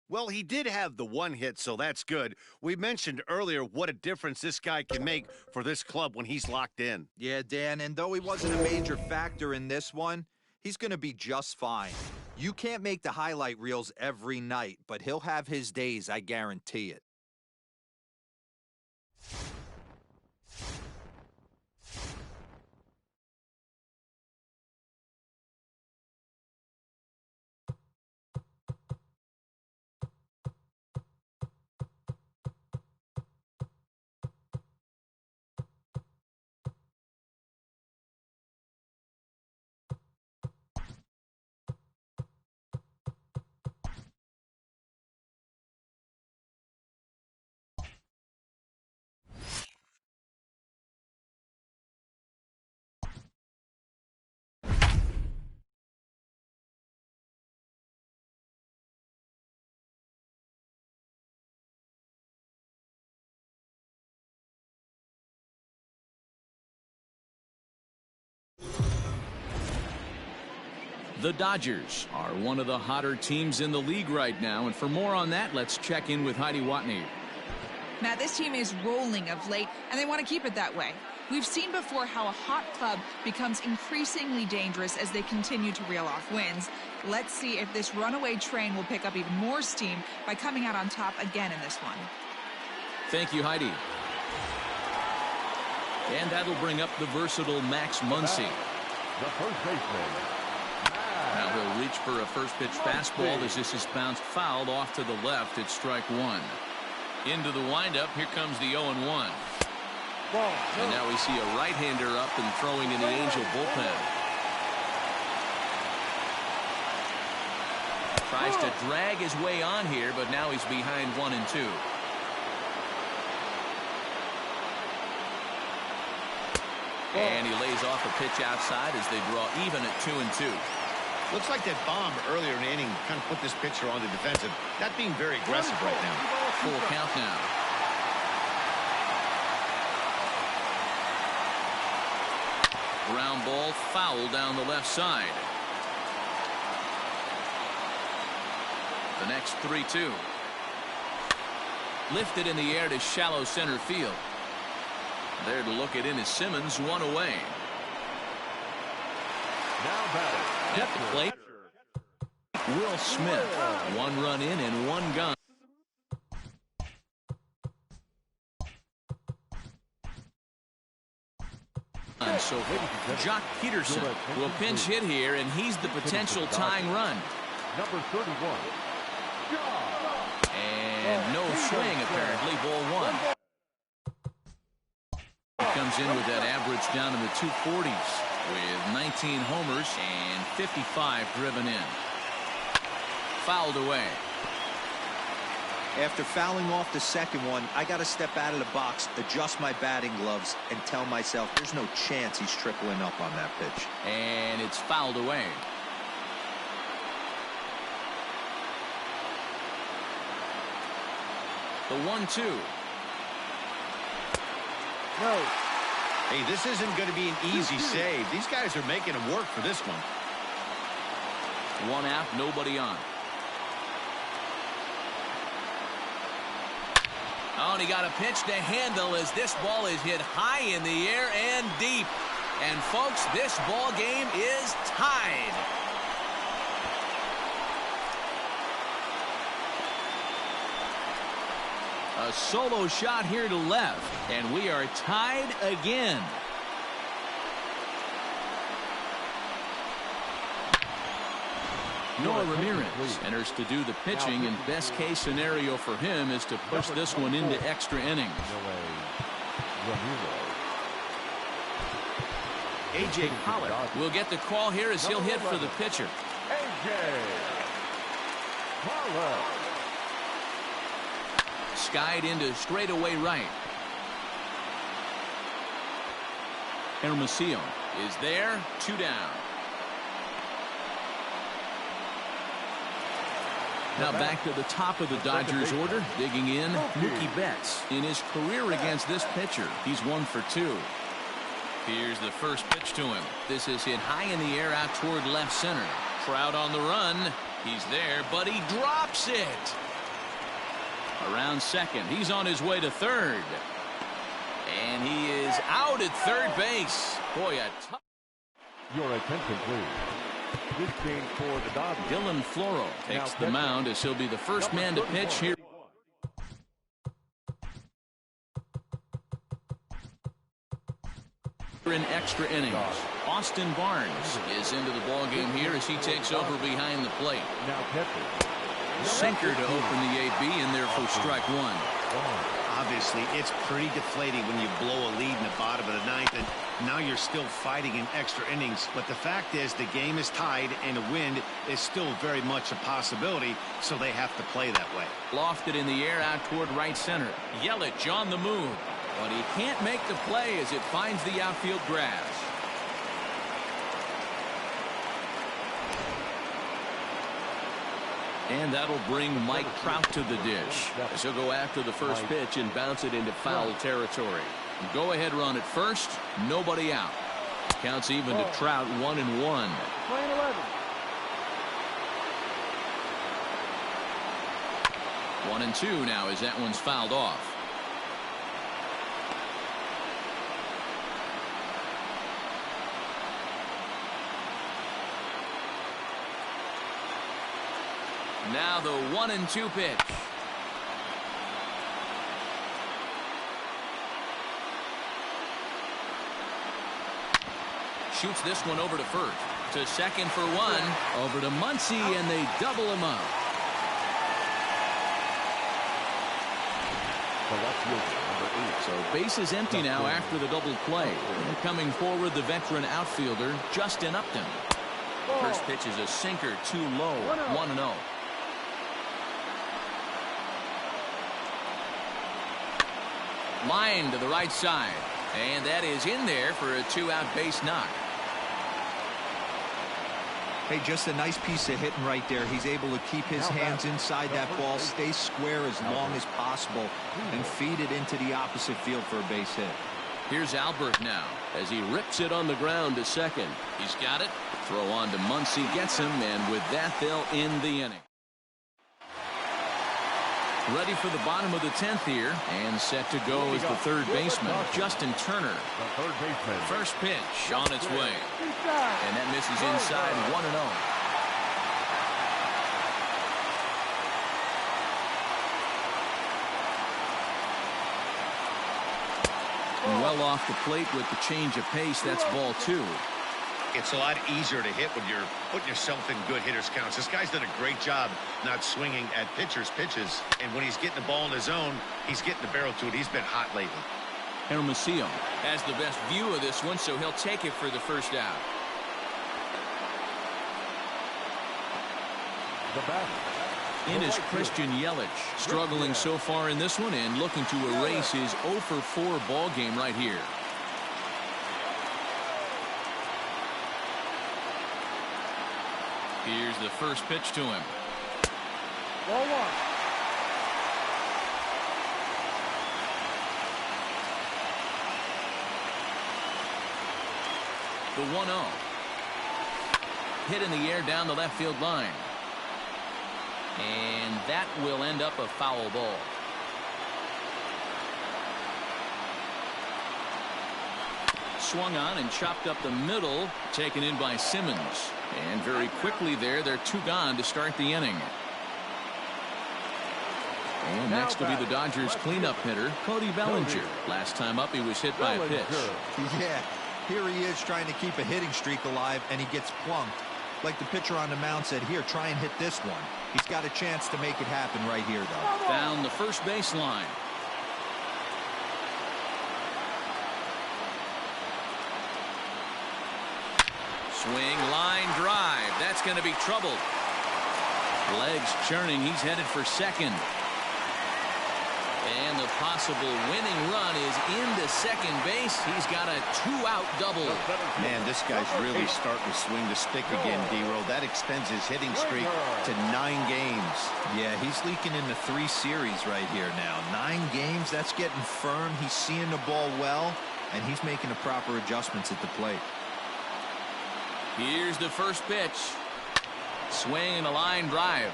Well, he did have the one hit, so that's good. We mentioned earlier what a difference this guy can make for this club when he's locked in. Yeah, Dan, and though he wasn't a major factor in this one, he's going to be just fine. You can't make the highlight reels every night, but he'll have his days, I guarantee it. The Dodgers are one of the hotter teams in the league right now, and for more on that, let's check in with Heidi Watney. Matt, this team is rolling of late, and they want to keep it that way. We've seen before how a hot club becomes increasingly dangerous as they continue to reel off wins. Let's see if this runaway train will pick up even more steam by coming out on top again in this one. Thank you, Heidi. And that'll bring up the versatile Max Muncy. The first baseman. Now he'll reach for a first pitch fastball as this is bounced fouled off to the left. It's strike one. Into the windup. Here comes the 0-1. And now we see a right-hander up and throwing in the Angel bullpen. Tries to drag his way on here, but now he's behind 1 and 2. And he lays off a pitch outside as they draw even at 2 and 2. Looks like that bomb earlier in the inning kind of put this pitcher on the defensive. Not being very aggressive right now. Full count now. Ground ball foul down the left side. The next 3-2. Lifted in the air to shallow center field. There to look it in is Simmons, 1 away. Now batting. At the plate, Will Smith. 1 run in and 1 gone. So Jock Peterson will pinch hit here, and he's the potential tying run. Number 31. And no swing, apparently. Ball 1. He comes in with that average down in the 240s with 19 homers and 55 driven in. Fouled away. After fouling off the second one, I got to step out of the box, adjust my batting gloves, and tell myself there's no chance he's tripling up on that pitch. And it's fouled away. The 1-2. No. Hey, this isn't going to be an easy save. These guys are making him work for this one. 1 out, nobody on. Oh, and he got a pitch to handle as this ball is hit high in the air and deep. And folks, this ball game is tied. A solo shot here to left, and we are tied again. Noah Ramirez enters to do the pitching, and best case scenario for him is to push this one into extra innings. A.J. Pollock will get the call here as he'll hit for the pitcher. A.J. Pollock. Skied into straightaway right. Hermosillo is there, 2 down. Now back to the top of the Dodgers order, digging in, Mookie Betts. In his career against this pitcher, he's 1 for 2. Here's the first pitch to him. This is hit high in the air out toward left center. Trout on the run. He's there, but he drops it. Around second, he's on his way to third. And he is out at third base. Boy, a tough. Your attention, please. This game for the Dodgers. Dylan Floro takes the mound as he'll be the first man to pitch here. In extra innings, Austin Barnes is into the ballgame here as he takes over behind the plate. Now catcher. Sinker to open the AB, and there for strike 1. Obviously, it's pretty deflating when you blow a lead in the bottom of the 9th, and now you're still fighting in extra innings. But the fact is, the game is tied, and a win is still very much a possibility, so they have to play that way. Lofted in the air out toward right center. Yelich on the move, but he can't make the play as it finds the outfield grass. And that'll bring Mike Trout to the dish as he'll go after the first pitch and bounce it into foul territory. Go ahead run at first, nobody out. Counts even to Trout, 1-1. Playing 11. 1-2 now as that one's fouled off. Now the 1-2 pitch. Shoots this one over to first. To second for one. Over to Muncy, and they double him up. So base is empty now after the double play. And coming forward, the veteran outfielder, Justin Upton. First pitch is a sinker, too low. 1-0. Line to the right side. And that is in there for a 2-out base knock. Hey, just a nice piece of hitting right there. He's able to keep his hands inside that ball, stay square as long as possible, and feed it into the opposite field for a base hit. Here's Albert now as he rips it on the ground to second. He's got it. Throw on to Muncy, gets him, and with that, they'll end the inning. Ready for the bottom of the 10th here, and set to go as the third baseman, Justin Turner. The third baseman. First pitch on its way, and that misses inside. 1-0. Well off the plate with the change of pace. That's ball 2. It's a lot easier to hit when you're putting yourself in good hitters counts. This guy's done a great job not swinging at pitchers' pitches. And when he's getting the ball in his zone, he's getting the barrel to it. He's been hot lately. Hermosillo has the best view of this one, so he'll take it for the first out. The bat. In is Christian Yelich, struggling so far in this one and looking to erase his 0-for-4 ball game right here. Here's the first pitch to him. Ball 1. The 1-0. Hit in the air down the left field line. And that will end up a foul ball. Swung on and chopped up the middle, taken in by Simmons. And very quickly there, they're 2 gone to start the inning. And next will be the Dodgers cleanup hitter, Cody Bellinger. Last time up, he was hit by a pitch. Yeah, here he is trying to keep a hitting streak alive, and he gets plunked. Like the pitcher on the mound said, here, try and hit this one. He's got a chance to make it happen right here, though. Down the first base line. Swing, line, drive. That's going to be trouble. Legs churning. He's headed for second. And the possible winning run is into second base. He's got a 2-out double. Man, this guy's really starting to swing the stick again, D-Roll. That extends his hitting streak to 9 games. Yeah, he's leaking into 3 series right here now. 9 games, that's getting firm. He's seeing the ball well, and he's making the proper adjustments at the plate. Here's the first pitch. Swing and a line drive.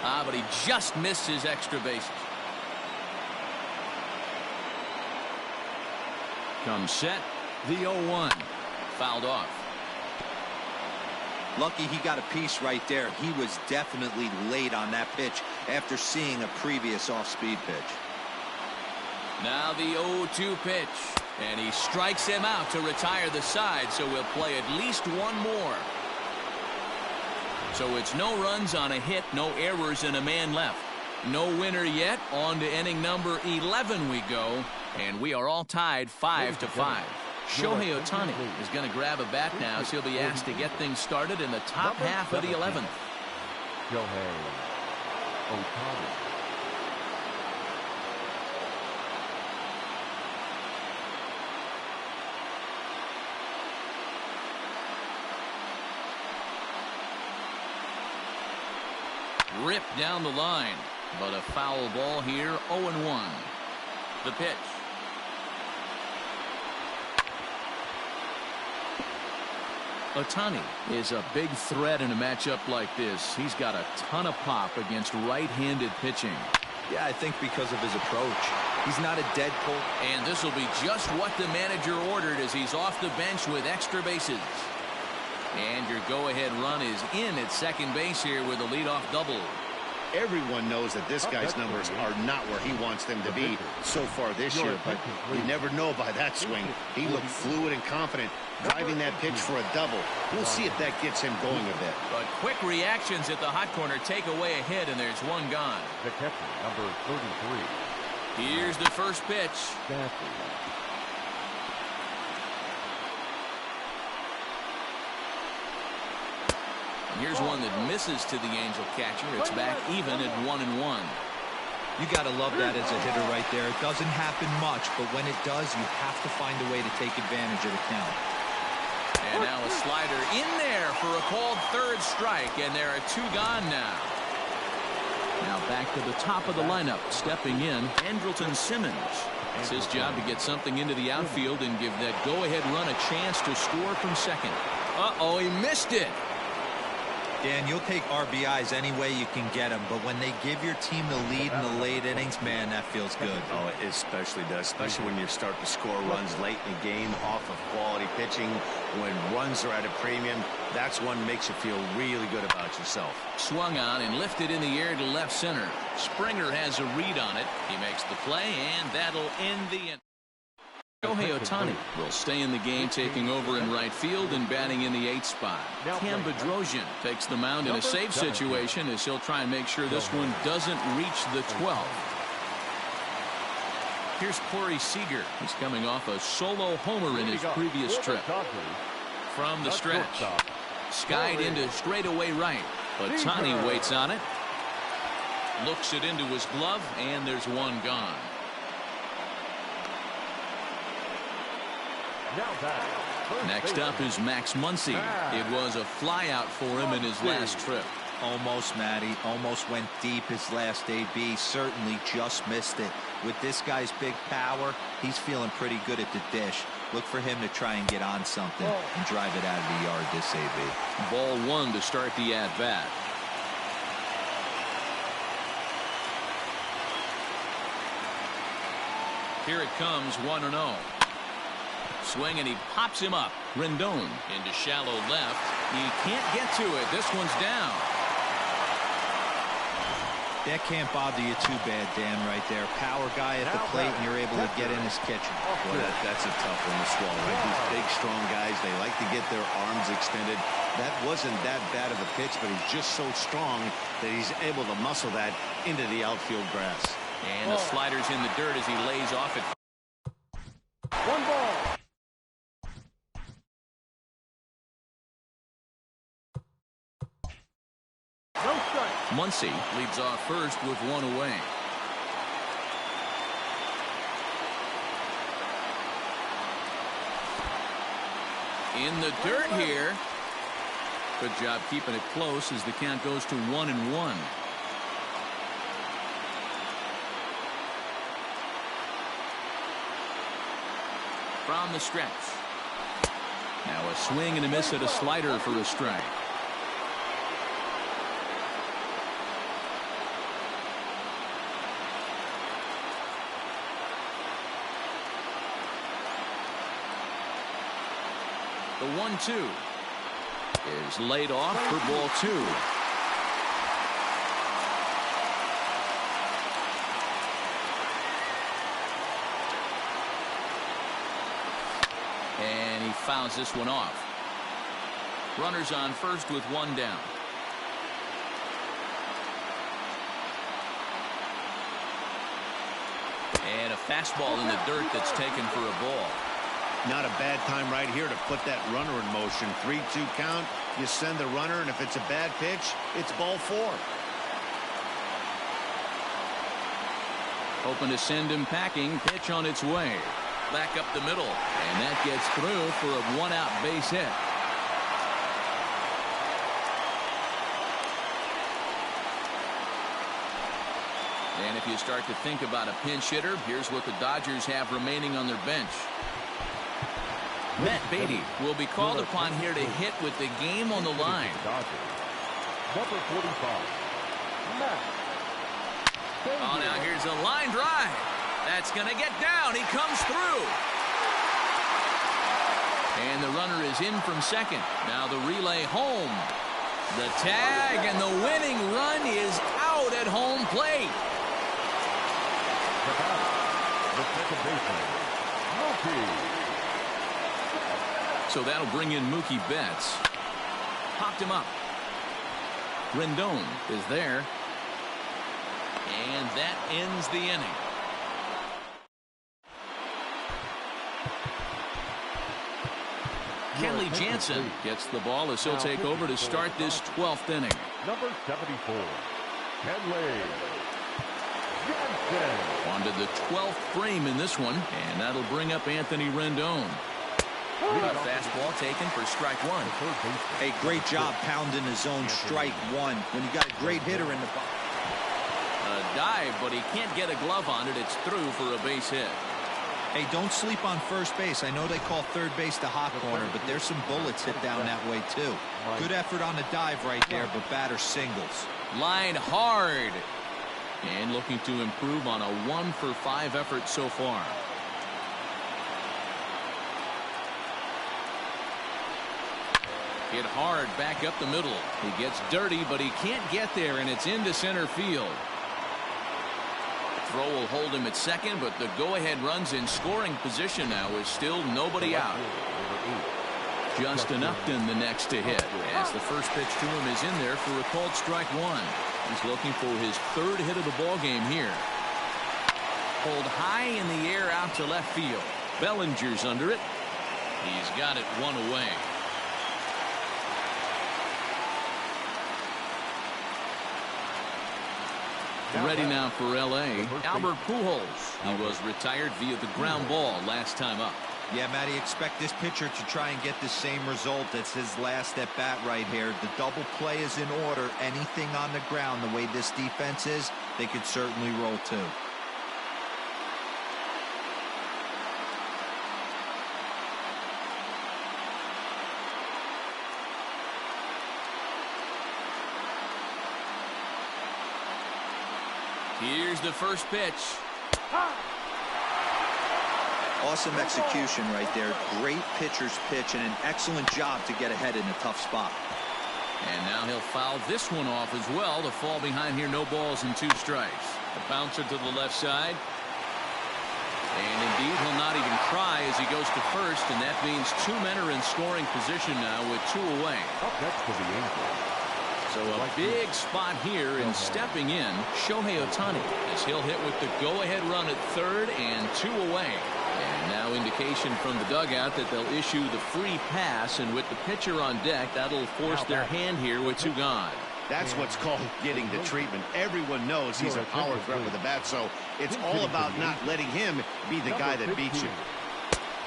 But he just missed his extra bases. Comes set. The 0-1. Fouled off. Lucky he got a piece right there. He was definitely late on that pitch after seeing a previous off-speed pitch. Now the 0-2 pitch. And he strikes him out to retire the side, so we'll play at least one more. So it's no runs on a hit, no errors, and a man left. No winner yet. On to inning number 11 we go. And we are all tied 5-5. Shohei Ohtani is going to grab a bat now, so he'll be asked to get things started in the top half of the 11th. Shohei Ohtani. Ripped down the line, but a foul ball here. 0-1. The pitch. Ohtani is a big threat in a matchup like this. He's got a ton of pop against right-handed pitching. Yeah, I think because of his approach. He's not a dead pull. And this will be just what the manager ordered as he's off the bench with extra bases. And your go-ahead run is in at second base here with a leadoff double. Everyone knows that this guy's numbers are not where he wants them to be so far this year, but you never know by that swing. He looked fluid and confident, driving that pitch for a double. We'll see if that gets him going a bit. But quick reactions at the hot corner take away a hit, and there's one gone. The catcher, number 33. Here's the first pitch. Here's one that misses to the Angel catcher. It's back even at 1-1. You got to love that as a hitter right there. It doesn't happen much, but when it does, you have to find a way to take advantage of the count. And now a slider in there for a called third strike, and there are two gone now. Now back to the top of the lineup. Stepping in, Andrelton Simmons. It's his job to get something into the outfield and give that go-ahead run a chance to score from second. Uh-oh, he missed it. Dan, you'll take RBIs any way you can get them, but when they give your team the lead in the late innings, man, that feels good. Oh, it especially does, especially when you start to score runs late in the game off of quality pitching. When runs are at a premium, that's one that makes you feel really good about yourself. Swung on and lifted in the air to left center. Springer has a read on it. He makes the play, and that'll end the inning. Shohei Ohtani will stay in the game, taking over in right field and batting in the 8th spot. Cam Bedrosian takes the mound in a safe situation as he'll try and make sure this one doesn't reach the 12th. Here's Corey Seager. He's coming off a solo homer in his previous trip. From the stretch, skied into straightaway right. Ohtani waits on it. Looks it into his glove, and there's one gone. Next up is Max Muncy. It was a flyout for him in his last trip. Almost, Matty. Almost went deep his last AB. Certainly just missed it. With this guy's big power, he's feeling pretty good at the dish. Look for him to try and get on something and drive it out of the yard this AB. Ball one to start the at-bat. Here it comes, 1-0. Swing, and he pops him up. Rendon into shallow left. He can't get to it. This one's down. That can't bother you too bad, Dan, right there. Power guy at the plate, and you're able to get in his kitchen. Boy, that's a tough one to swallow, right? These big, strong guys, they like to get their arms extended. That wasn't that bad of a pitch, but he's just so strong that he's able to muscle that into the outfield grass. And the slider's in the dirt as he lays off it. 1 ball. No strike. Muncy leads off first with one away. In the dirt here. Good job keeping it close as the count goes to 1-1. From the stretch. Now a swing and a miss at a slider for a strike. The 1-2 is laid off for ball 2. And he fouls this one off. Runners on first with one down. And a fastball in the dirt that's taken for a ball. Not a bad time right here to put that runner in motion. 3-2 count. You send the runner, and if it's a bad pitch, it's ball 4. Hoping to send him packing. Pitch on its way. Back up the middle. And that gets through for a one-out base hit. And if you start to think about a pinch hitter, here's what the Dodgers have remaining on their bench. Matt Beatty will be called upon here to hit with the game on the line. Number 45. Matt. Oh, now here's a line drive. That's going to get down. He comes through. And the runner is in from second. Now the relay home. The tag and the winning run is out at home plate. The second baseman, Mookie. So that'll bring in Mookie Betts. Popped him up. Rendon is there. And that ends the inning. Kenley Jansen gets the ball as he'll take over to start this 12th inning. Number 74, Kenley Jansen. On to the 12th frame in this one, and that'll bring up Anthony Rendon. A fastball taken for strike one. Hey, great job pounding his own strike one when you got a great hitter in the box. A dive, but he can't get a glove on it. It's through for a base hit. Hey, don't sleep on first base. I know they call third base the hot corner, but there's some bullets hit down that way, too. Good effort on the dive right there, but batter singles. Line hard. And looking to improve on a 1-for-5 effort so far. Hit hard back up the middle. He gets dirty, but he can't get there, and it's into center field. Throw will hold him at second, but the go-ahead run's in scoring position now is still nobody out. Justin Upton the next to hit, as the first pitch to him is in there for a called strike one. He's looking for his third hit of the ball game here. Pulled high in the air out to left field. Bellinger's under it. He's got it one away. Ready now for L.A. Albert Pujols. He was retired via the ground ball last time up. Yeah, Matty, expect this pitcher to try and get the same result. That's his last at bat right here. The double play is in order. Anything on the ground, the way this defense is, they could certainly roll too. Here's the first pitch. Awesome execution right there. Great pitcher's pitch and an excellent job to get ahead in a tough spot. And now he'll foul this one off as well to fall behind here. No balls and 2 strikes. A bouncer to the left side. And indeed, he'll not even try as he goes to first, and that means 2 men are in scoring position now with 2 away. Up next for the Angels. So a big spot here, and stepping in, Shohei Ohtani, as he'll hit with the go-ahead run at third and 2 away. And now indication from the dugout that they'll issue the free pass, and with the pitcher on deck, that'll force their hand here with 2 gone. That's what's called getting the treatment. Everyone knows he's a power threat with the bat, so it's all about not letting him be the guy that beats you.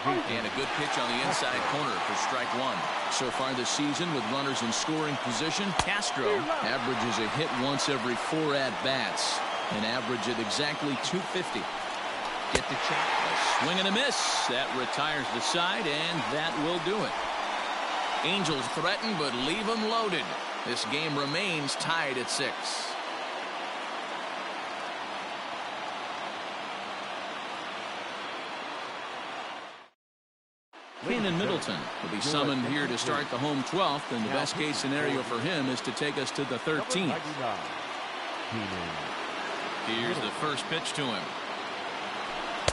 And a good pitch on the inside corner for strike one. So far this season, with runners in scoring position, Castro averages a hit once every 4 at-bats, an average at exactly 250. Get the check. A swing and a miss. That retires the side, and that will do it. Angels threaten, but leave them loaded. This game remains tied at 6. Keenan Middleton will be summoned here to start the home 12th, and the best case scenario for him is to take us to the 13th. Here's the first pitch to him.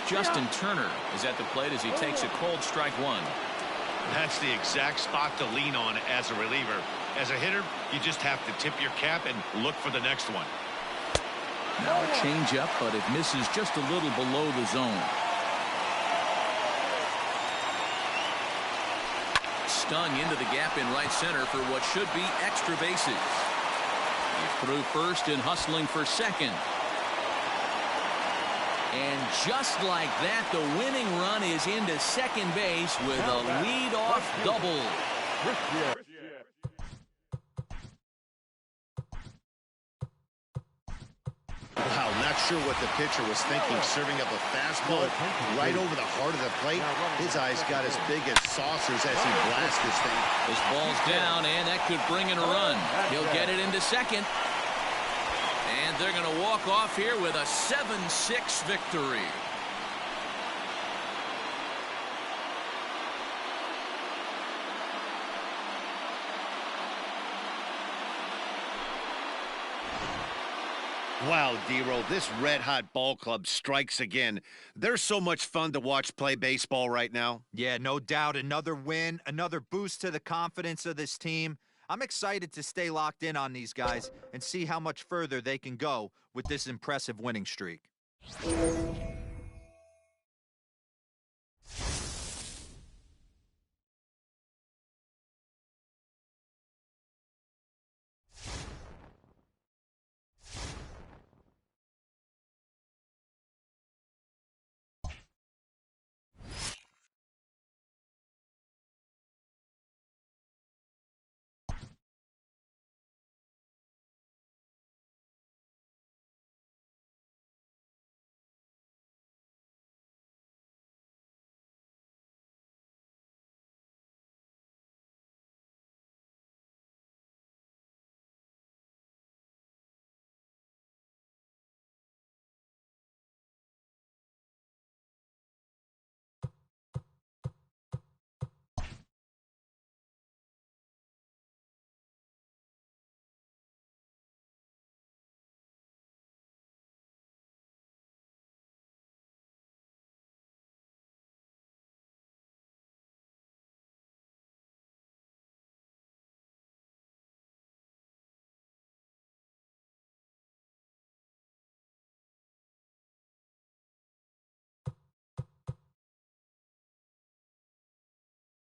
Justin Turner is at the plate as he takes a cold strike one. That's the exact spot to lean on as a reliever. As a hitter, you just have to tip your cap and look for the next one. Now a changeup, but it misses just a little below the zone. Stung into the gap in right center for what should be extra bases. He's through first and hustling for second. And just like that, the winning run is into second base with a lead-off double. Wow, not sure what the pitcher was thinking, serving up a fastball right over the heart of the plate. His eyes got as big as saucers as he blasts this thing. This ball's down, and that could bring in a run. He'll get it into second. And they're going to walk off here with a 7-6 victory. Wow, D-Roll, this red-hot ball club strikes again. They're so much fun to watch play baseball right now. Yeah, no doubt. Another win, another boost to the confidence of this team. I'm excited to stay locked in on these guys and see how much further they can go with this impressive winning streak.